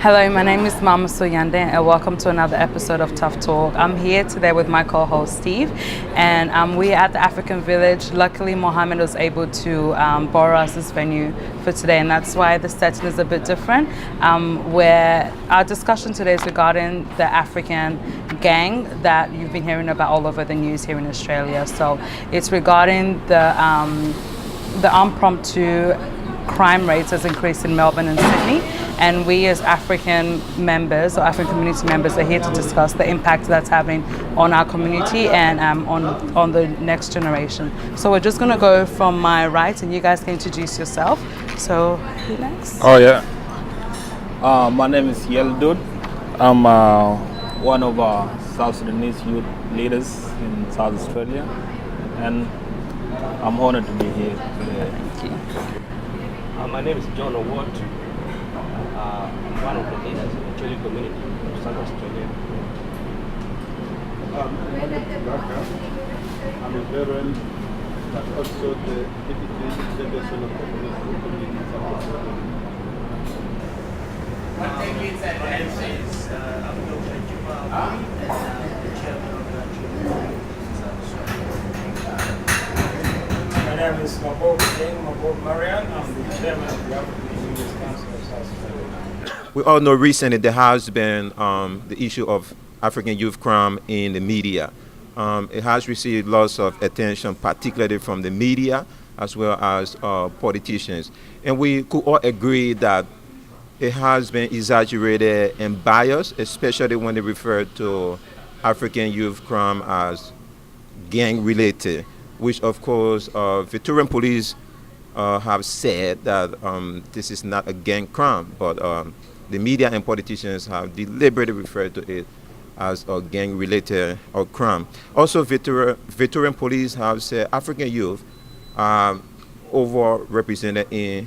Hello, my name is Mama Soyande and welcome to another episode of Tough Talk. I'm here today with my co-host Steve and we're at the African Village. Luckily, Mohammed was able to borrow us this venue for today, and that's why the setting is a bit different. Where our discussion today is regarding the African gang that you've been hearing about all over the news here in Australia. So it's regarding the impromptu crime rates has increased in Melbourne and Sydney, and we as African members or African community members are here to discuss the impact that's having on our community and on the next generation. So we're just going to go from my right, and you guys can introduce yourself. So who next? Oh yeah. My name is Yeldud. I'm one of our South Sudanese youth leaders in South Australia, and I'm honored to be here today. Thank you. My name is John Award. I'm one of the leaders in the Chile community of South Australia. I'm a veteran, but also the dedicated chairperson of the community in South Australia. My name is Abdul Jabbar, and the chairman of the Chile community in South Australia. My name is Mabok Marian. I'm the chairman of the African Youth Council of South Australia. We all know recently there has been the issue of African youth crime in the media. It has received lots of attention, particularly from the media as well as politicians. And we could all agree that it has been exaggerated and biased, especially when they refer to African youth crime as gang-related, which of course Victorian police have said that this is not a gang crime, but the media and politicians have deliberately referred to it as a gang-related crime. Also, Victorian police have said African youth are overrepresented in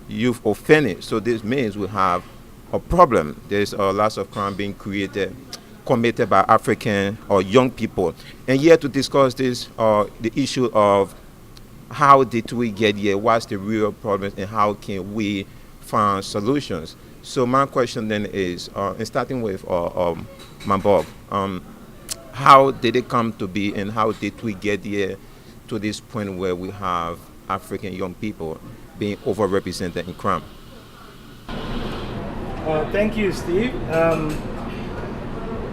youth offending. So this means we have a problem. There's lots of crime being committed by African or young people. And here to discuss this, the issue of how did we get here, what's the real problem, and how can we find solutions. So my question then is, starting with Mabok, how did it come to be, and how did we get here to this point where we have African young people being overrepresented in crime? Thank you, Steve.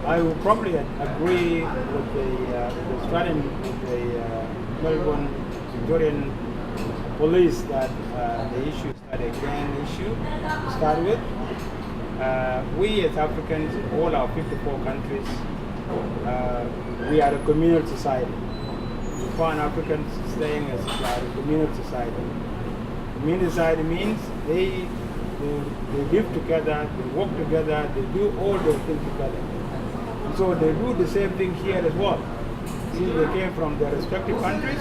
I will probably agree with the starting with the Melbourne Victorian police that the issue is not a gang issue to start with. We as Africans in all our 54 countries, we are a communal society. We find Africans staying as a communal society. Communal society means they live together, they work together, they do all their things together. And so they do the same thing here as well. Since they came from their respective countries,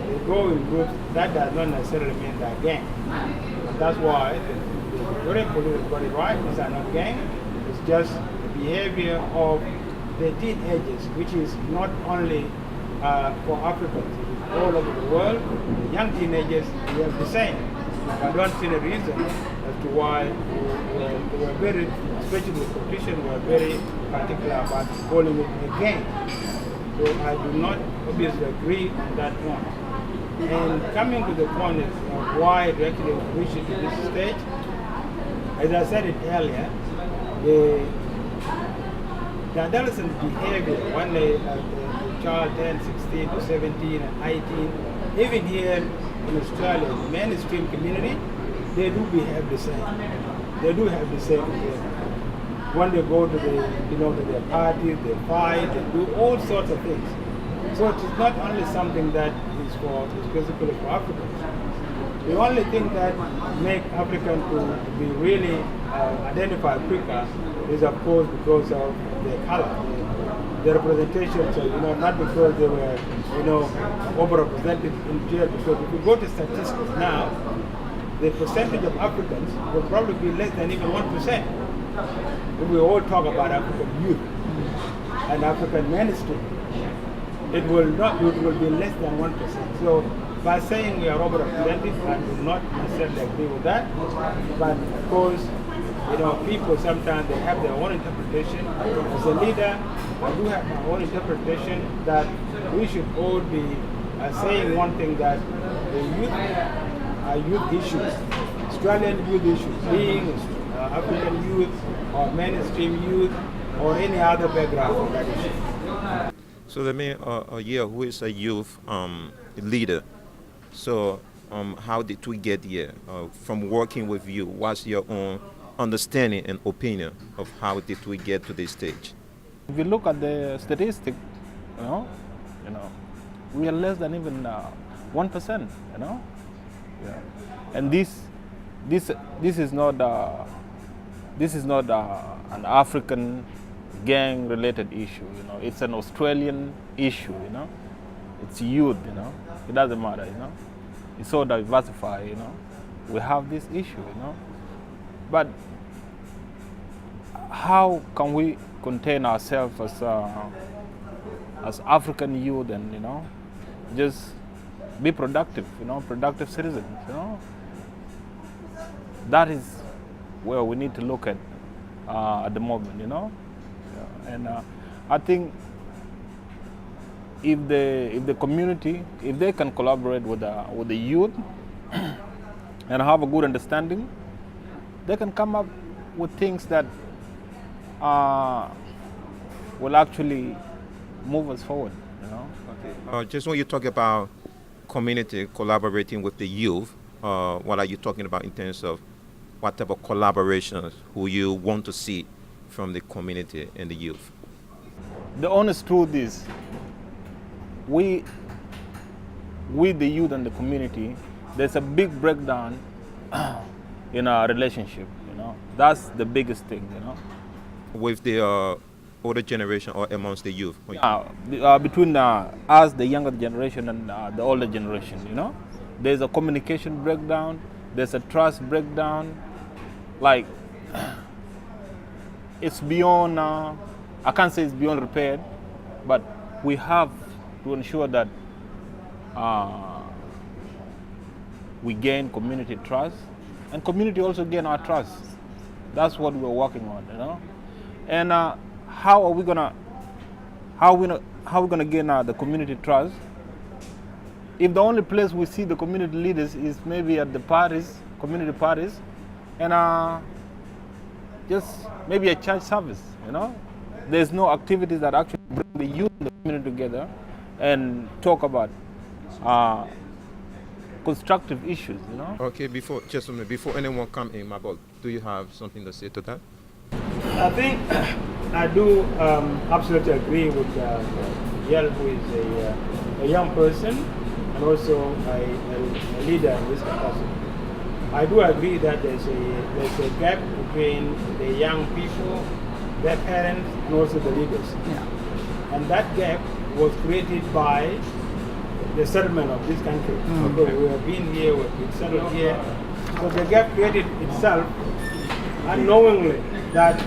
they go in groups. That does not necessarily mean they're gang. And that's why the Victorian police got it right. These are not gang. It's just the behavior of the teenagers, which is not only for Africans, it is all over the world. The young teenagers, they have the same. I don't see a reason as to why they were very, especially the politicians were very particular about calling it a gang. So I do not obviously agree on that point. And coming to the point of why it actually reached to this stage, as I said it earlier, the adolescent behavior when the child turns 16 to 17 and 18, even here in Australia, the mainstream community, they do behave the same. They do have the same behavior. When they go to to their parties, they fight, they do all sorts of things. So it's not only something that is specifically for Africans. The only thing that make Africans to be really identified quicker is, of course, because of their color, the representation. So not because they were overrepresented in jail. Because if you go to statistics now, the percentage of Africans will probably be less than even 1%. When we all talk about African youth and African mainstream, it will be less than 1%. So by saying we are overrepresented, I do not necessarily agree with that. But of course, people sometimes they have their own interpretation. As a leader, I do have my own interpretation that we should all be saying one thing, that the youth issues, Australian youth issues, being African youth or mainstream youth or any other background for that issue. So let me, who is a youth leader? So how did we get here? From working with you, what's your own understanding and opinion of how did we get to this stage? If you look at the statistic, we are less than even 1%. Yeah. And this is not an African gang-related issue. It's an Australian issue. It's youth. It doesn't matter. It's so diversified. We have this issue. But how can we contain ourselves as African youth and just be productive, productive citizens, That is where we need to look at the moment, Yeah. And I think if the community, if they can collaborate with the youth and have a good understanding, they can come up with things that will actually move us forward, Okay. Just when you talk about community collaborating with the youth, what are you talking about in terms of what type of collaborations who you want to see from the community and the youth? The honest truth is, we the youth and the community, there's a big breakdown in our relationship. That's the biggest thing. With the older generation or amongst the youth? Between us, the younger generation, and the older generation, there's a communication breakdown, there's a trust breakdown. Like, it's beyond, I can't say it's beyond repair, but we have to ensure that we gain community trust, and community also gain our trust. That's what we're working on, And how are we gonna gain the community trust if the only place we see the community leaders is maybe at the parties, community parties, and just maybe a church service, There's no activities that actually bring the youth and the community together and talk about constructive issues, Okay, before anyone come in, Mabel, do you have something to say to that? I think I do absolutely agree with Yel, who is a young person and also a leader in this capacity. I do agree that there's a gap between the young people, their parents, and also the leaders. Yeah. And that gap was created by the settlement of this country. Because we have been here, we've been settled here. So the gap created itself unknowingly, that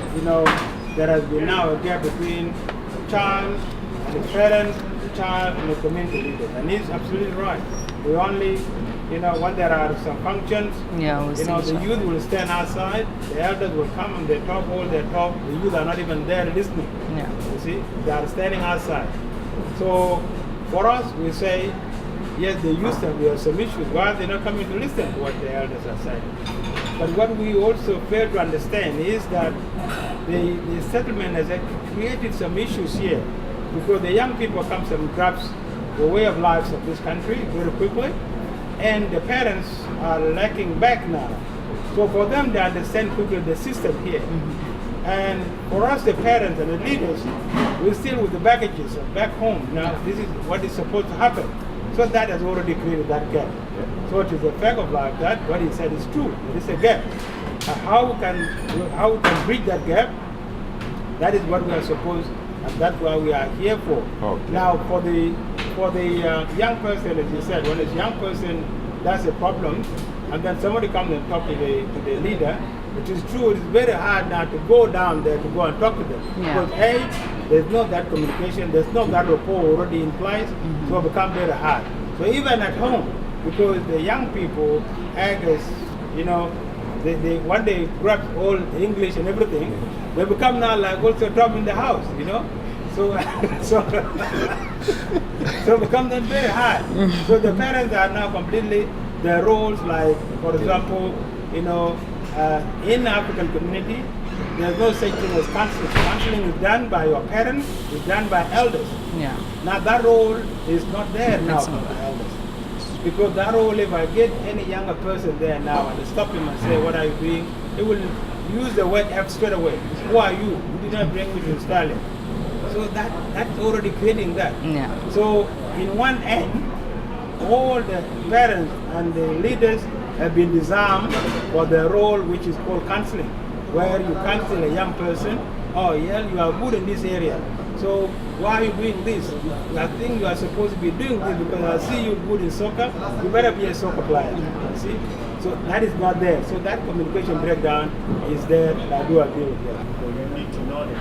there has been now a gap between the child and the parents, the child and the community leaders. And he's absolutely right. We only, when there are some functions, the youth will stand outside, the elders will come and they talk all their talk. The youth are not even there listening. Yeah. You see, they are standing outside. So for us, we say, yes, the youth have some issues. Why are they not coming to listen to what the elders are saying? But what we also fail to understand is that the settlement has created some issues here, because the young people comes and grabs the way of life of this country very quickly, and the parents are lacking back now. So for them, they understand quickly the system here. And for us, the parents and the leaders, we're still with the baggages of back home. Now, this is what is supposed to happen. So that has already created that gap. So it is a fact of life that what he said is true. There is a gap. How we can bridge that gap? That is what we are supposed, and that's what we are here for. Okay. Now, for the young person, as you said, when it's a young person, that's a problem. And then somebody comes and talk to the leader. It is true, it's very hard now to go down there to go and talk to them. Yeah. Because there's not that communication, there's not that rapport already in place, so it becomes very hard. So even at home, because the young people act as, They when they grab all English and everything, they become now like also trouble in the house, you know. So so become then very hard. So the parents are now completely their roles, like for example, you know, in the African community, there's no such thing as counseling. Counseling is done by your parents, it's done by elders. Yeah. Now that role is not there now for the elders. Because that role, if I get any younger person there now and stop him and say, what are you doing? He will use the word F straight away. Who are you? You did not bring me to Australia. So that's already creating that. Yeah. So in one end, all the parents and the leaders have been disarmed for the role which is called counseling, where you counsel a young person, oh yeah, you are good in this area. So why are you doing this? I think you are supposed to be doing this because I see you good in soccer, you better be a soccer player. You see? So that is not there. So that communication breakdown is there, and I do agree with you. So you need to know them.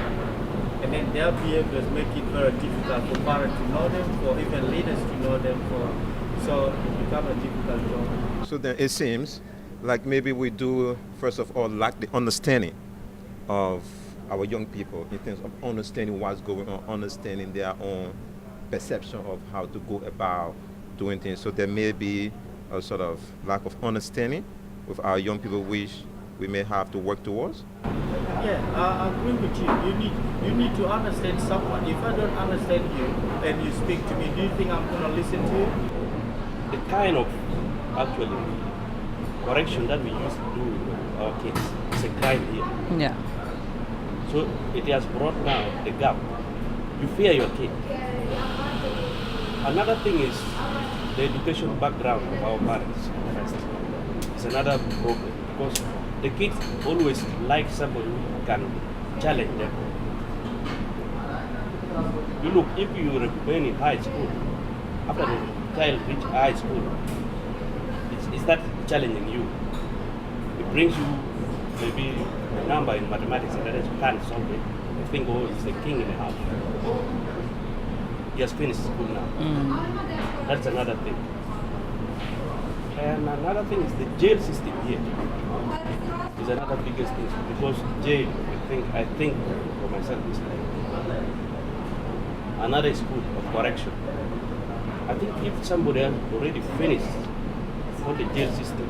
And then their behaviors make it very difficult for parents to know them, for even leaders to know them. So it becomes a difficult job. So then it seems like maybe we do, first of all, lack the understanding of our young people in terms of understanding what's going on, understanding their own perception of how to go about doing things. So there may be a sort of lack of understanding with our young people, which we may have to work towards. Yeah, I agree with you. You need to understand someone. If I don't understand you and you speak to me, do you think I'm going to listen to you? The kind of actually correction that we used to do with our kids is a crime here. Yeah. So it has brought now the gap. You fear your kid. Another thing is the education background of our parents. First, it's another problem because the kids always like somebody who can challenge them. You look, if you remain in high school, after the child reach high school, it's that challenging you. It brings you maybe a number in mathematics and then you can't solve it. You think, oh, he's the king in the house. He has finished school now. That's another thing. And another thing is the jail system here is another biggest thing because jail, I think for myself is like another school of correction. I think if somebody has already finished on the jail system,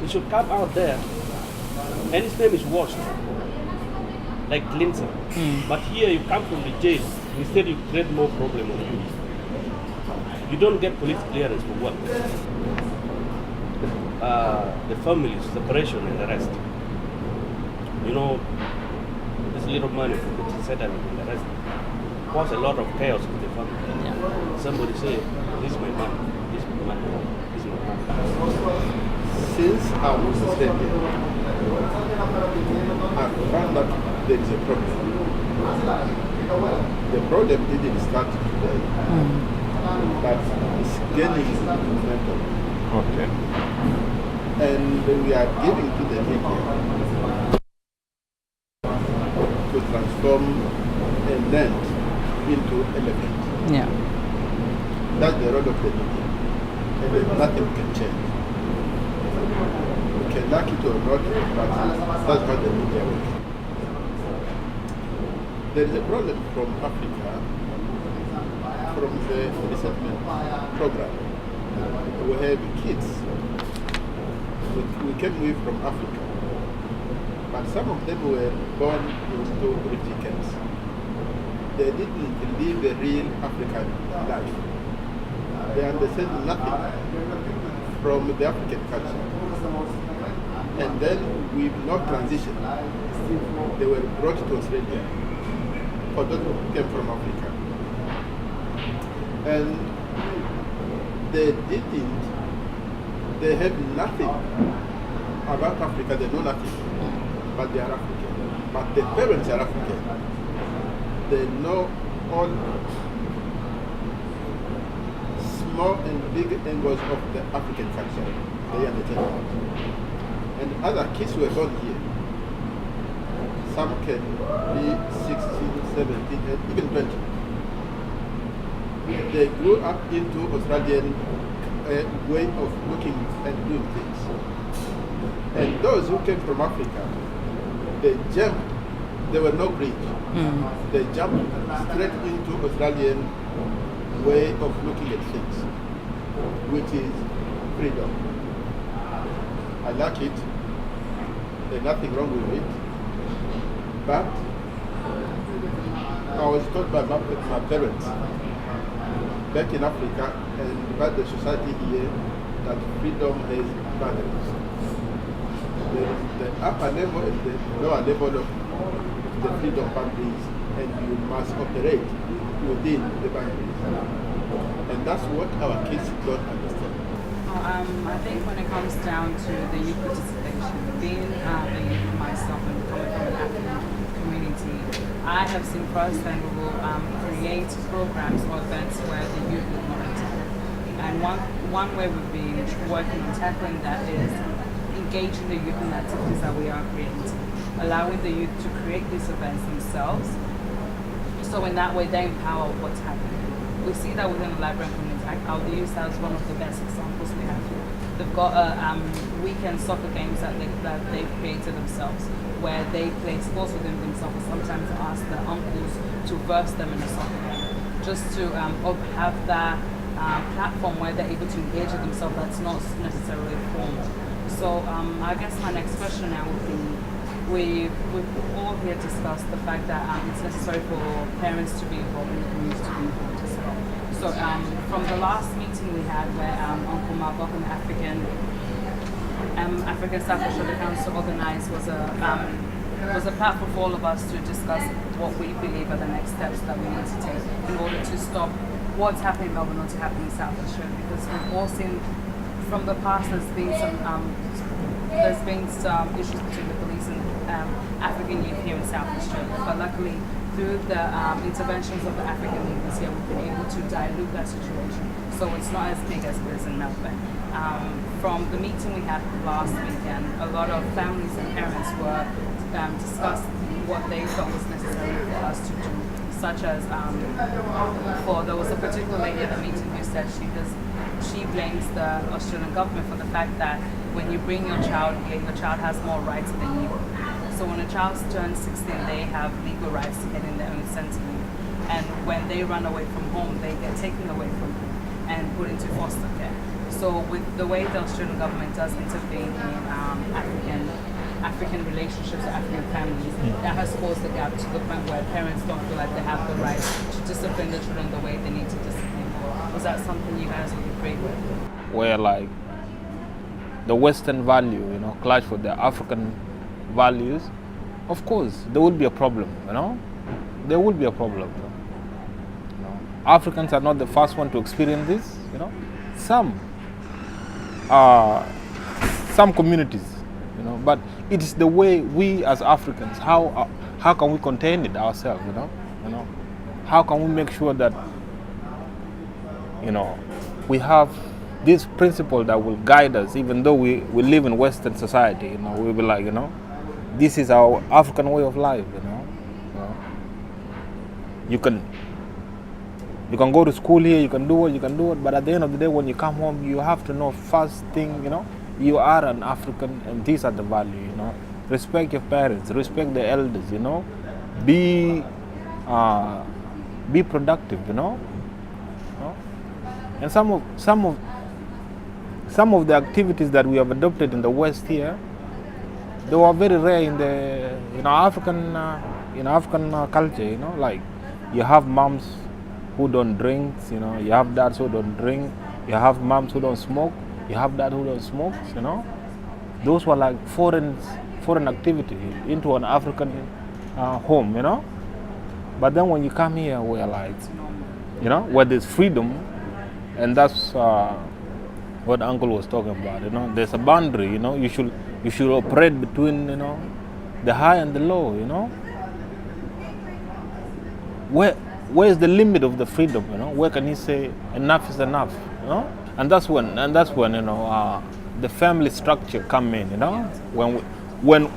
he should come out there and his name is washed, like cleansing. But here you come from the jail, instead you create more problem on you. You don't get police clearance for work. The families, separation and the rest. You know, this little money for the settlement and the rest cause a lot of chaos in the family. Yeah. Somebody say, this is my money, this is my money, this is my money. Since I was studying, I found that there is a problem. The problem didn't start today, but it's gaining momentum. Okay. And we are giving to the media to transform a land into elephant. Yeah. That's the role of the media. And then nothing can change. We can like it or not, but that's how the media works. There is a problem from Africa, from the resettlement program. We have kids. We came away from Africa, but some of them were born into refugee camps. They didn't live a real African life. They understand nothing from the African culture. And then with no transition, they were brought to Australia for those who came from Africa. And they have nothing about Africa, they know nothing, but they are African. But the parents are African. They know all small and big angles of the African culture. They understand. And other kids were born here. Some can be 16, 17, and even 20. They grew up into Australian way of looking and doing things. And those who came from Africa, they jumped, there were no bridge. They jumped straight into Australian way of looking at things, which is freedom. I like it. There's nothing wrong with it. But I was taught by my parents back in Africa and by the society here that freedom has boundaries. There is the upper level and the lower level of the freedom boundaries, and you must operate within the boundaries. And that's what our kids don't understand. I think when it comes down to the youth participation, being a youth myself and coming from an African community, I have seen firsthand we will create programs or events where the youth will not attend. And one way we've been working on tackling that is engaging the youth in the activities that we are creating, allowing the youth to create these events themselves. So in that way, they empower what's happening. We see that within the Liberian community. I'll use that as one of the best examples we have here. They've got weekend soccer games that they've created themselves, where they play sports within themselves. Sometimes they ask their uncles to verse them in a soccer game, just to have that platform where they're able to engage with themselves that's not necessarily formal. So I guess my next question now would be, we've all here discussed the fact that it's necessary for parents to be involved and the community to be involved as well. So from the last meeting we had where Uncle Mabok and African South Australia Council organized was a platform for all of us to discuss what we believe are the next steps that we need to take in order to stop what's happening in Melbourne not to happen in South Australia, because we've all seen from the past there's been some issues between the police and African youth here in South Australia, but luckily through the interventions of the African leaders here, we've been able to dilute that situation, so it's not as big as it is in Melbourne. From the meeting we had last weekend, a lot of families and parents were discussed what they felt was necessary for us to do, such as there was a particular lady at the meeting who said she blames the Australian government for the fact that when you bring your child here, your child has more rights than you. So when a child turns 16, they have legal rights to get in their own Centrelink. And when they run away from home, they get taken away from home and put into foster care. So with the way the Australian government does intervene in African relationships, African families, that has caused a gap to the point where parents don't feel like they have the right to discipline the children the way they need to discipline them. Was that something you guys would agree with? Where like the Western value, clash with the African values, of course there will be a problem, there will be a problem. Africans are not the first one to experience this, some communities, but it is the way we as Africans, how can we contain it ourselves, how can we make sure that we have this principle that will guide us, even though we live in Western society, we'll be like, this is our African way of life, You can go to school here, you can do it, but at the end of the day, when you come home, you have to know first thing, you are an African, and these are the values, Respect your parents, respect the elders, Be productive, And some of the activities that we have adopted in the West here, they were very rare in the African culture. Like you have moms who don't drink. You have dads who don't drink. You have moms who don't smoke. You have dads who don't smoke. Those were like foreign activity into an African home. But then when you come here, we're like, where there's freedom, and that's what Uncle was talking about. There's a boundary. You should operate between the high and the low. Where's the limit of the freedom? Where can you say enough is enough? And that's when the family structure come in. When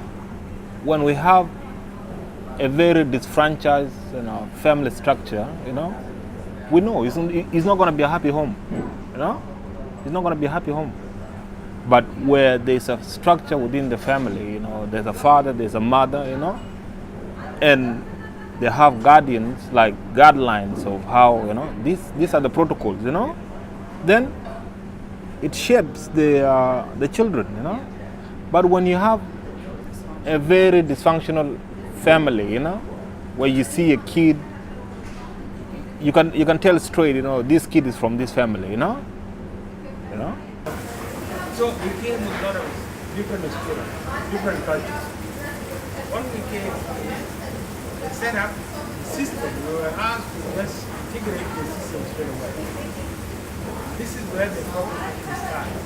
we have a very disfranchised family structure, we know it's not going to be a happy home. It's not going to be a happy home. But where there's a structure within the family, there's a father, there's a mother, and they have guardians, like guidelines of how, these are the protocols, then it shapes the children, But when you have a very dysfunctional family, where you see a kid, you can tell straight, this kid is from this family, So we came with a lot of different students, different cultures. When we came, we set up the system. We were asked to just integrate the system straight away. This is where the problem starts.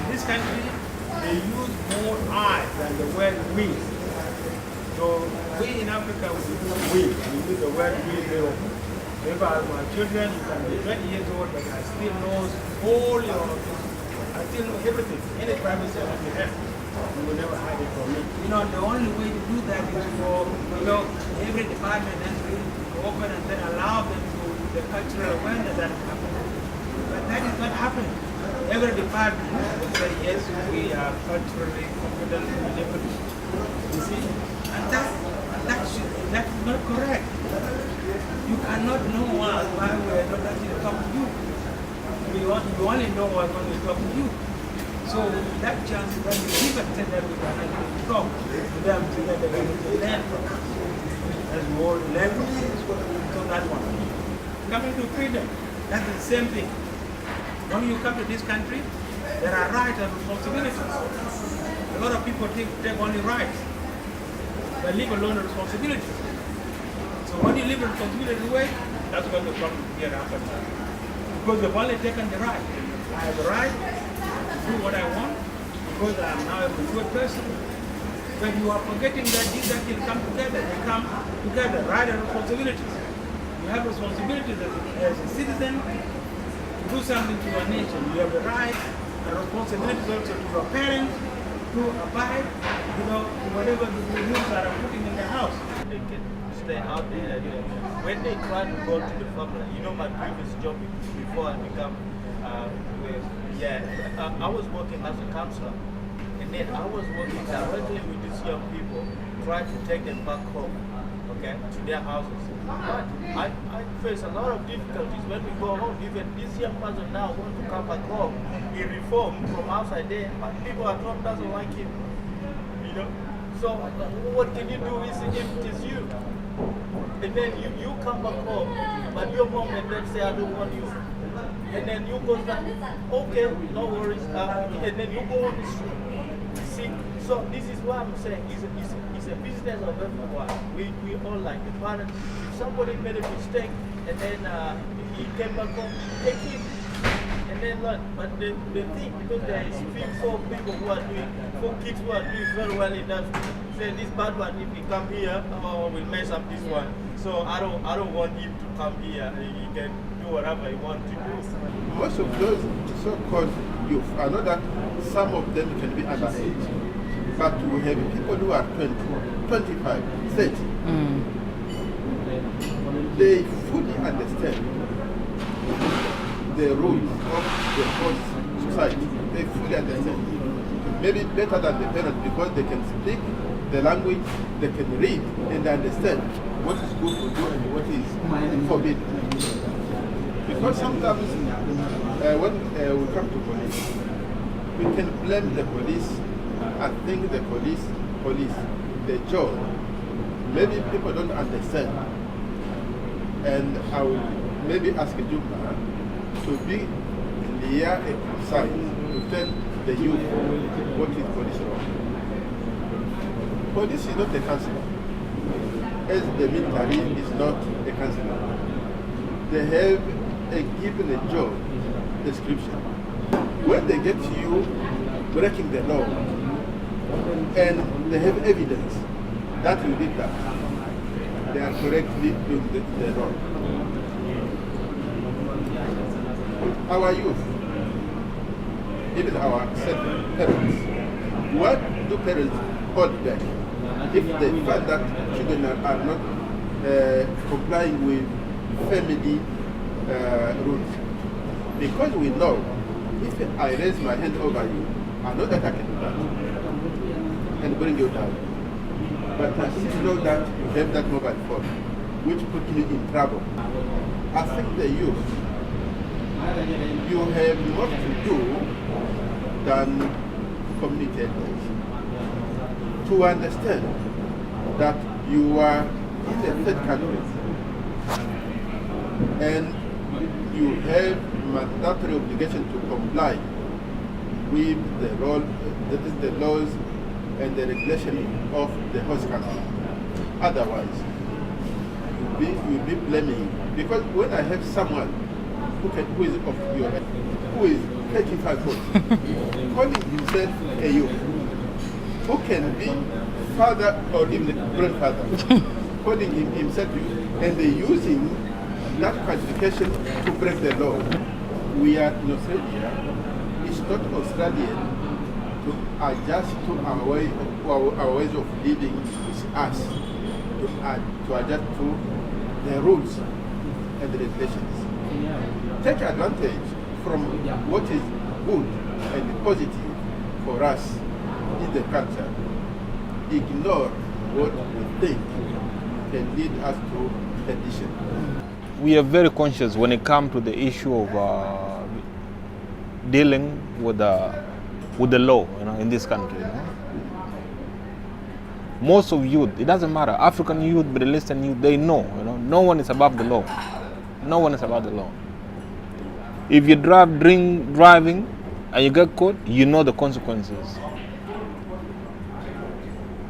In this country, they use more I than the word we. So we in Africa, we use the word we very often. If I have my children, you can be 20 years old, but I still know all I still know everything. Any privacy that you have, you will never hide it from me. The only way to do that is for, every department then to open and then allow them to the cultural awareness that is happening. But that is not happening. Every department will say, yes, we are culturally competent in everything. You see? And that's not correct. You cannot know us why we are not actually talking to you. You only know us when we talk to you. So that chance is that we give a that we can actually talk to them so that they can learn from us. As we all learn from us. So that one. Coming to freedom, that's the same thing. When you come to this country, there are rights and responsibilities. A lot of people take only rights, but leave alone the responsibilities. So when you leave the responsibility away, that's when the problem here happens. Because they've only taken the right. I have the right to do what I want because I am now a mature person. But you are forgetting that these actually come together. They come together, right and responsibilities. You have responsibilities as a citizen to do something to your nation. You have the right and responsibilities also to your parents to abide, to whatever the rules that are putting in the house. They can stay out there. When they try to go to the family, my previous job before I become, I was working as a counselor, and then I was working directly with these young people, trying to take them back home, to their houses. But I face a lot of difficulties when we go home. Even this young person now wants to come back home, he reformed from outside there, but people at home doesn't like him, So what can you do if it is you? And then you come back home, but your mom and dad say, I don't want you. And then you go back, okay, no worries. And then you go on the street. See, so this is what I'm saying. It's a business of everyone. We all like the parents. If somebody made a mistake and then he came back home, take him. And then learn. But the thing, because there is 4 people who are doing, 4 kids who are doing very well enough, say this bad one, if he come here, we'll mess up this one. So I don't want him to come here. He can do whatever he wants to do. Most of those so-called youth, I know that some of them can be underage, but we have people who are 20, 25, 30. They fully understand the rules of the whole society. They fully understand. Maybe better than the parents because they can speak the language, they can read and understand what is good to do and what is forbidden. Because sometimes when we come to police, we can blame the police and think the police, the job. Maybe people don't understand. And I will maybe ask Jumba to be clear and concise to tell the youth what is police role. Police is not a counselor, as the military is not a counselor. They have given a job description. When they get you breaking the law and they have evidence that you did that, they are correctly doing the law. Our youth, even our parents, what do parents hold back if they find that children are not complying with family rules? Because we know If I raise my hand over you, I know that I can do that and bring you down. But I still know that you have that mobile phone, which put me in trouble. I think the youth, you have more to do than communicate to understand that you are in a third country and you have mandatory obligation to comply with the laws and the regulation of the host country. Otherwise, you'll be blaming. Because when I have someone who is of your who is 35 votes, calling himself a youth, who can be father or even grandfather, calling himself youth, and they're using that qualification to break the law. We are in Australia. It's not Australian to adjust to our ways of living with us, to adjust to the rules and the regulations. Take advantage from what is good and positive for us in the culture. Ignore what we think can lead us to perdition. We are very conscious when it comes to the issue of dealing with the law, in this country. Most of youth, it doesn't matter, African youth, Middle Eastern youth, they know, no one is above the law. No one is above the law. If you driving and you get caught, you know the consequences.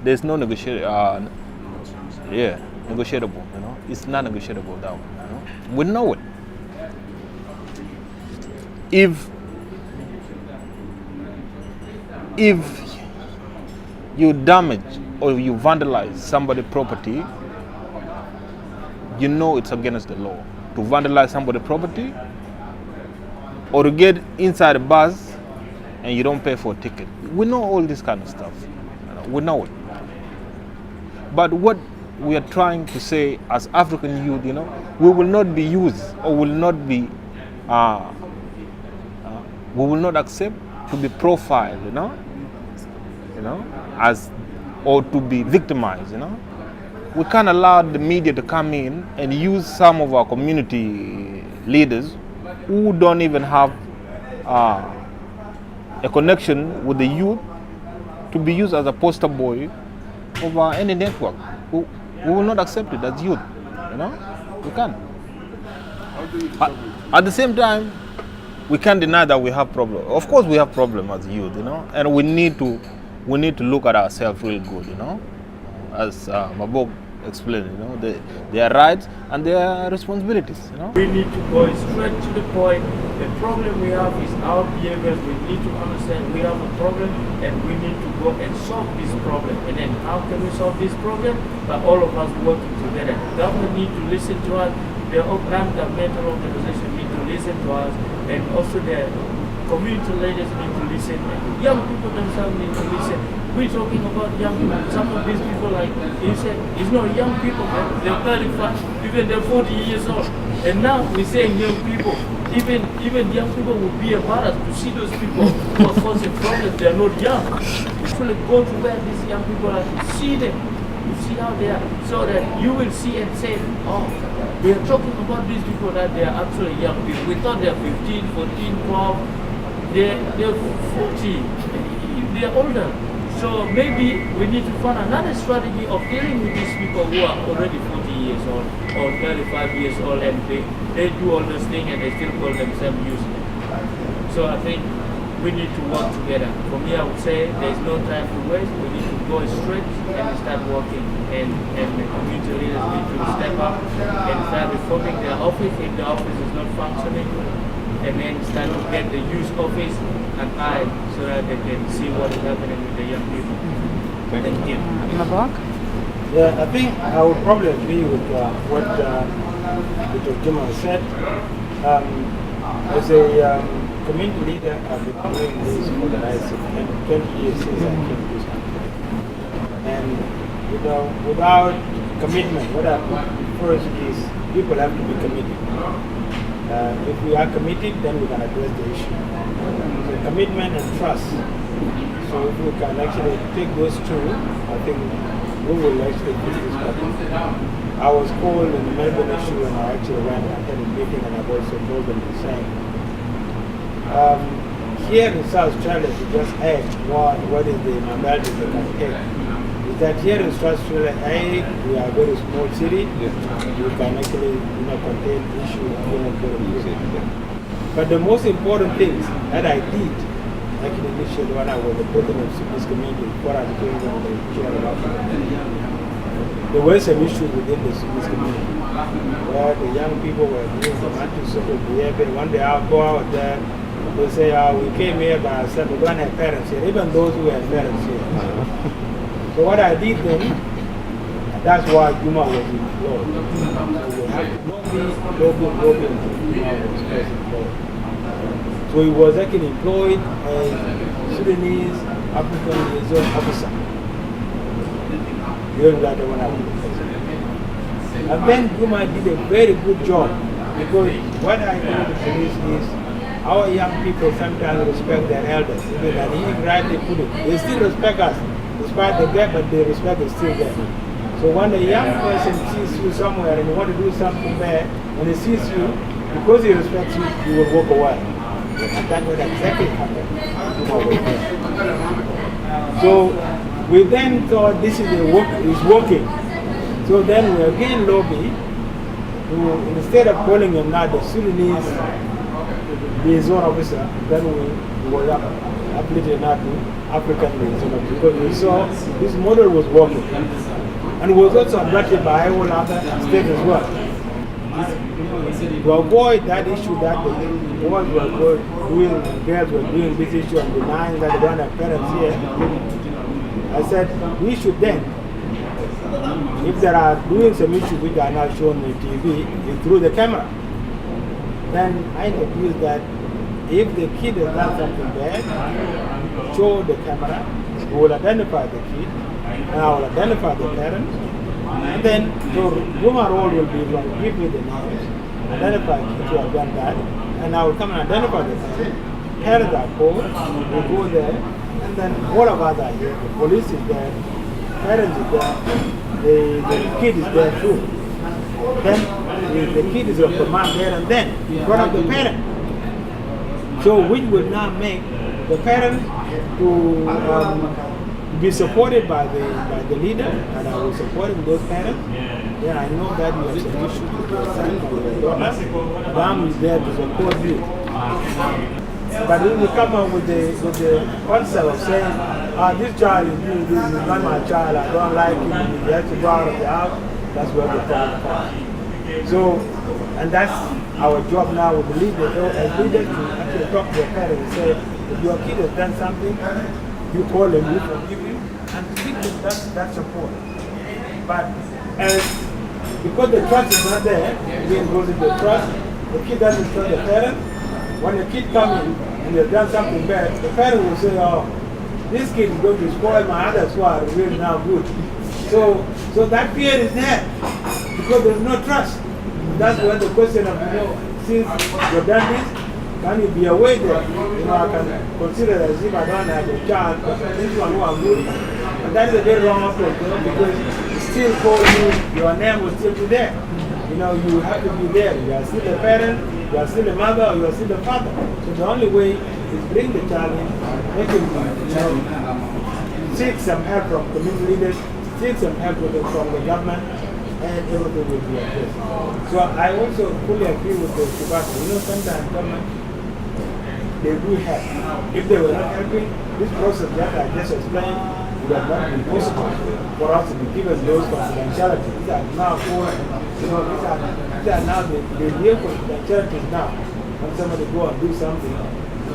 There's no negotiable. It's not negotiable, that one. We know it. If you damage or you vandalize somebody's property, you know it's against the law to vandalize somebody's property or to get inside a bus and you don't pay for a ticket. We know all this kind of stuff. We know it. But what we are trying to say as African youth, we will not be used or will not be, we will not accept to be profiled, as or to be victimized, We can't allow the media to come in and use some of our community leaders who don't even have a connection with the youth to be used as a poster boy over any network. We will not accept it as youth, We can't. At the same time, we can't deny that we have problems. Of course, we have problems as youth, and we need to look at ourselves real good, As Mabok explained, their rights and their responsibilities, We need to go straight to the point. The problem we have is our behaviors. We need to understand we have a problem and we need to go and solve this problem. And then how can we solve this problem? By all of us working together. The government need to listen to us. The non-governmental organizations need to listen to us. And also the community leaders need to listen. And young people themselves need to listen. We're talking about young people. Some of these people, like you said, it's not young people, man. They're 35, even they're 40 years old. And now we're saying young people. Even young people would be embarrassed to see those people who are causing problems. They're not young. Actually go to where these young people are, to see them, to see how they are, so that you will see and say, oh, we are talking about these people that they are actually young people. We thought they're 15, 14, 12. They're 40. They're older. So maybe we need to find another strategy of dealing with these people who are already 40 years old or 35 years old and they do all those things and they still call themselves youth. So I think we need to work together. For me, I would say there's no time to waste. We need to go straight and start working. And the community leaders need to step up and start reforming their office if the office is not functioning. And then start to get the youth office and eye so that they can see what is happening with the young people. Thank you. Mabok? Yeah, I think I would probably agree with what Dr. Juma said. As a community leader, I've been doing this organizing 20 years since I came to this country. And without commitment, what I put first is people have to be committed. If we are committed, then we can address the issue. So commitment and trust. So if we can actually take those two, I think we will actually fix this problem. I was called in the Melbourne issue and I actually went and had a meeting and I've also told them the same. Here in South Australia, to just add what is the modality they can take, is that here in South Australia, we are a very small city. We can actually contain issues But the most important things that I did actually initially when I was the president of this community, what I became the chair of Africa, there were some issues within this community where the young people were doing some antisocial behavior. One day I'll go out there, they say, we came here by ourselves, we don't have parents here, even those who have parents here. So what I did then, that's why Juma was employed. So we have lobby until Juma was first employed. So he was actually employed as Sudanese African liaison officer. During that when I was president. And then Juma did a very good job because what I do to police is our young people sometimes respect their elders. Even that he rightly put it. They still respect us, despite the gap, but the respect is still there. So when a young person sees you somewhere and you want to do something bad, when he sees you, because he respects you, he will walk away. And that's what exactly happened. So we then thought this is working. So then we again lobby to, instead of calling him now the Sudanese liaison officer, then we were updated now to African liaison officer because we saw this model was working. And was also adopted by all other states as well. To avoid that issue that the boys were doing and girls were doing this issue and denying that they don't have parents here, I said we should then, if there are doing some issues which are not shown on TV through the camera, then I introduced that if the kid has done something bad, show the camera, we will identify the kid, and I will identify the parents, and then the Juma role will be to give me the names, identify kids who have done that, and I will come and identify the parents. Parents are called, we go there, and then all of us are here. The police is there, parents is there, the kid is there too. Then the kid is of command there and then in front of the parent. So which will now make the parent to be supported by the leader, and I will support those parents. Yeah, I know that you have some issues with your son or your daughter. Ram is there to support you. But when we come up with the concept of saying, this child is doing this, is not my child, I don't like him, he has to go out of the house, that's where the problem comes. So, and that's our job now with the leader, as leaders to actually talk to your parents and say, if your kid has done something, you call him, you forgive him, and give them that support. But because the trust is not there, again goes into the trust, the kid doesn't trust the parent. When the kid comes in and they've done something bad, the parent will say, this kid is going to spoil my others who are really now good. So that fear is there because there's no trust. That's where the question of, since you've done this, can you be aware that, I can consider as if I don't have a child, but this one who are good. And that is a very wrong approach, because still call you, your name will still be there. You have to be there. You are still a parent, you are still a mother, or you are still a father. So the only way is bring the child in, make him, seek some help from community leaders, seek some help from the government, and everything will be addressed. So I also fully agree with the Shibata. Sometimes government, they do help. If they were not helping, this process that I just explained would have not been possible for us to be given those confidentialities. These are now these are now the real confidentialities now. When somebody go and do something,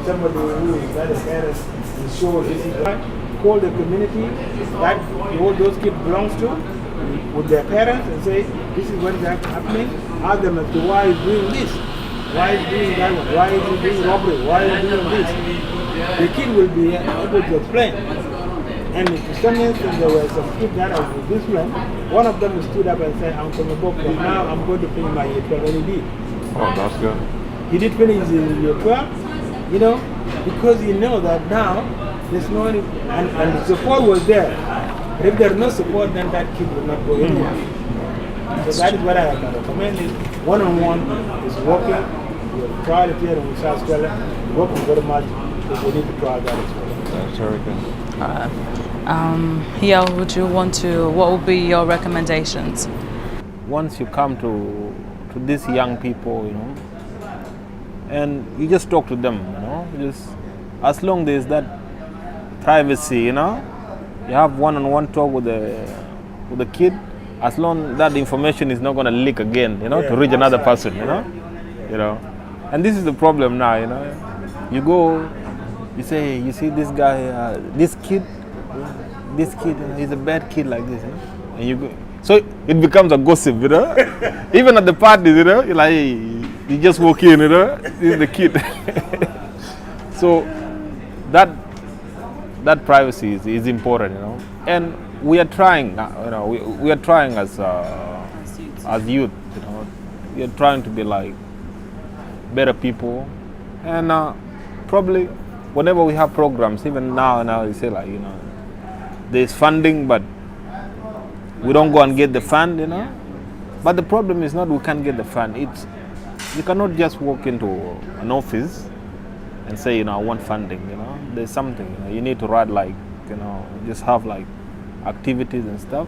somebody who is not a parent and show this is right, call the community that all those kids belongs to with their parents and say, this is what is happening. Ask them as to why he's doing this. Why is he doing that one? Why is he doing robbery? Why is he doing this? The kid will be able to explain. And to some instance, there were some kids that were disciplined. One of them stood up and said, I'm from a book, but now I'm going to finish my year 12. And he did. Oh, that's good. He did finish his year 12, because you know that now there's no any, and the support was there. But if there's no support, then that kid will not go anywhere. So that is what I can recommend is one-on-one is working. We have tried it here in South Australia, working very much, but we need to try that as well. That's very good. What would be your recommendations? Once you come to these young people, you know, and you just talk to them, you know, just as long there's that privacy, you know, you have one-on-one talk with the kid, as long that information is not going to leak again, you know, to reach another person, you know, and this is the problem now, you know. You go, you say, you see this guy, this kid, he's a bad kid like this, you know? And you go, so it becomes a gossip, you know. Even at the parties, you know, you're like, you just walk in, you know, this is the kid. So that privacy is important, you know. And we are trying, you know, we are trying as youth, you know. We are trying to be like better people, and probably whenever we have programs, even now you say like, you know, there's funding, but we don't go and get the fund, you know. But the problem is not we can't get the fund. It's you cannot just walk into an office and say, you know, I want funding, you know. There's something, you know, you need to write like, you know, just have like activities and stuff.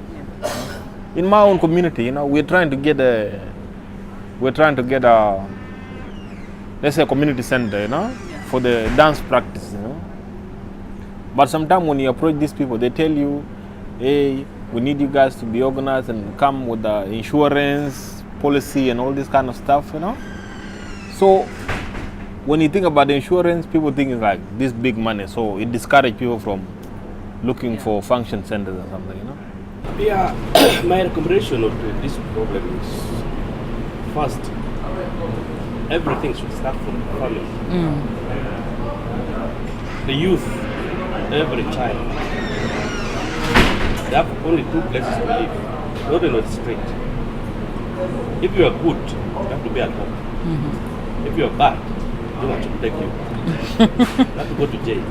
In my own community, you know, we're trying to get a let's say a community center, you know, for the dance practice, you know. But sometimes when you approach these people, they tell you, hey, we need you guys to be organized and come with the insurance policy and all this kind of stuff, you know. So when you think about the insurance, people think it's like this big money, so it discourages people from looking for function centers or something, you know. Yeah, my recommendation of this problem is first, everything should start from the family. The youth, every child, they have only two places to live, not in the street. If you are good, you have to be at home. If you are bad, you want to protect you. You have to go to jail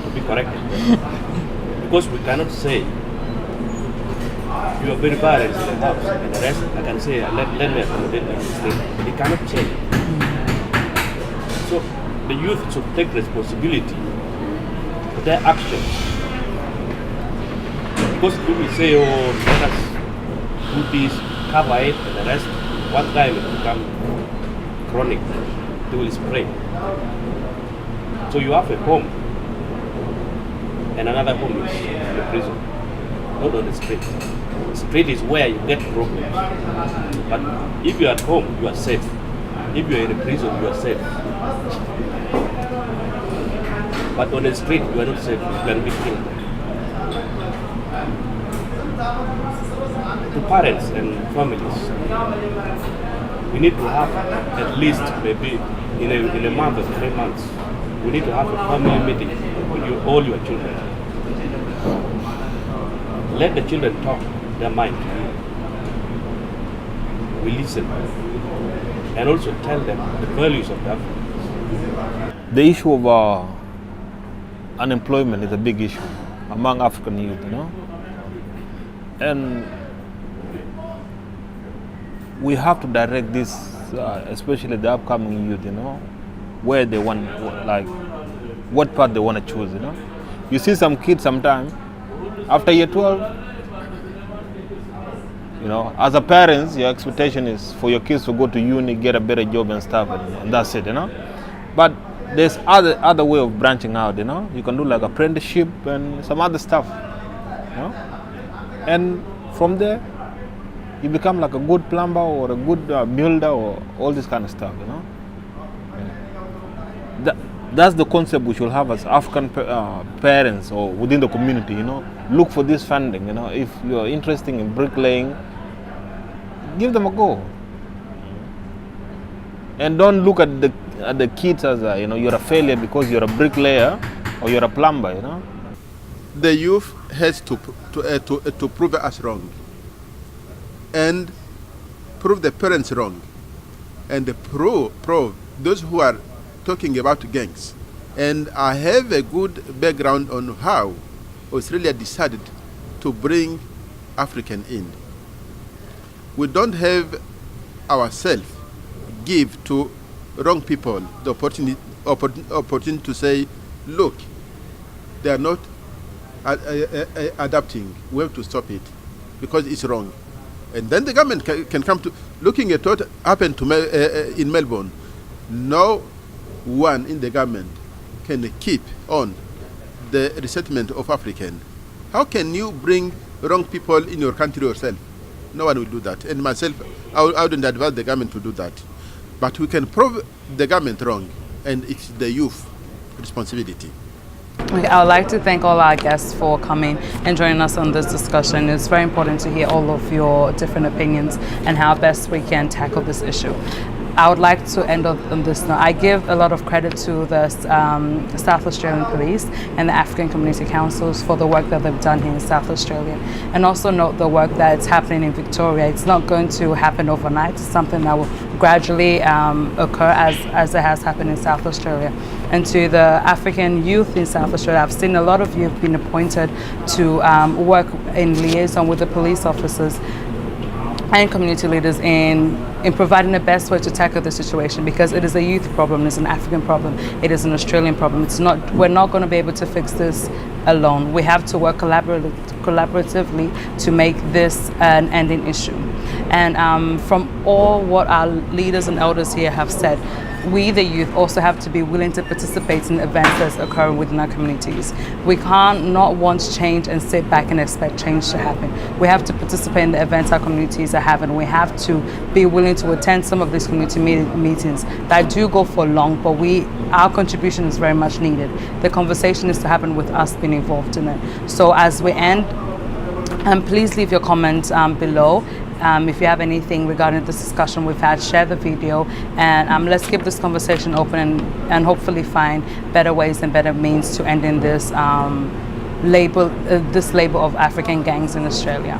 to be corrected. Because we cannot say you are very bad in the house and the rest I can say let me accommodate you. It cannot change. So the youth should take responsibility for their actions. Because if we say, oh, let us do this, cover it, and the rest, one time it will become chronic, they will spread. So you have a home, and another home is the prison, not on the street. The street is where you get problems. But if you are at home, you are safe. If you are in a prison, you are safe. But on the street, you are not safe. You can be killed. To parents and families, we need to have at least maybe in a month or 3 months, we need to have a family meeting with all your children. Let the children talk their mind to you. We listen and also tell them the values of the Africans. The issue of unemployment is a big issue among African youth, you know. And we have to direct this, especially the upcoming youth, you know, where they want, like, what path they want to choose, you know. You see some kids sometimes, after year 12, you know, as a parent, your expectation is for your kids to go to uni, get a better job and stuff, and that's it, you know. But there's other way of branching out, you know. You can do like apprenticeship and some other stuff, you know. And from there, you become like a good plumber or a good builder or all this kind of stuff, you know. That's the concept we should have as African parents or within the community, you know. Look for this funding, you know. If you're interested in bricklaying, give them a go. And don't look at the kids as you know, you're a failure because you're a bricklayer or you're a plumber, you know. The youth has to prove us wrong and prove the parents wrong and prove those who are talking about gangs And I have a good background on how Australia decided to bring African in. We don't have ourselves give to wrong people the opportunity to say, look, they are not adapting. We have to stop it because it's wrong. And then the government can come to looking at what happened to in Melbourne. No one in the government can keep on the resettlement of African. How can you bring wrong people in your country yourself? No one will do that. And myself, I wouldn't advise the government to do that. But we can prove the government wrong, and it's the youth responsibility. Okay, I would like to thank all our guests for coming and joining us on this discussion. It's very important to hear all of your different opinions and how best we can tackle this issue. I would like to end on this note. I give a lot of credit to the South Australian Police and the African Community Councils for the work that they've done here in South Australia. And also note the work that's happening in Victoria. It's not going to happen overnight. It's something that will gradually occur as it has happened in South Australia. And to the African youth in South Australia, I've seen a lot of you have been appointed to work in liaison with the police officers and community leaders in providing the best way to tackle the situation, because it is a youth problem, it's an African problem, it is an Australian problem. We're not going to be able to fix this alone. We have to work collaboratively to make this an ending issue. And from all what our leaders and elders here have said, we, the youth, also have to be willing to participate in events that's occurring within our communities. We can't not want change and sit back and expect change to happen. We have to participate in the events our communities are having. We have to be willing to attend some of these community meetings that do go for long, but our contribution is very much needed. The conversation is to happen with us being involved in it. So as we end, please leave your comments below. If you have anything regarding this discussion we've had, share the video, and let's keep this conversation open and hopefully find better ways and better means to ending this label of African gangs in Australia.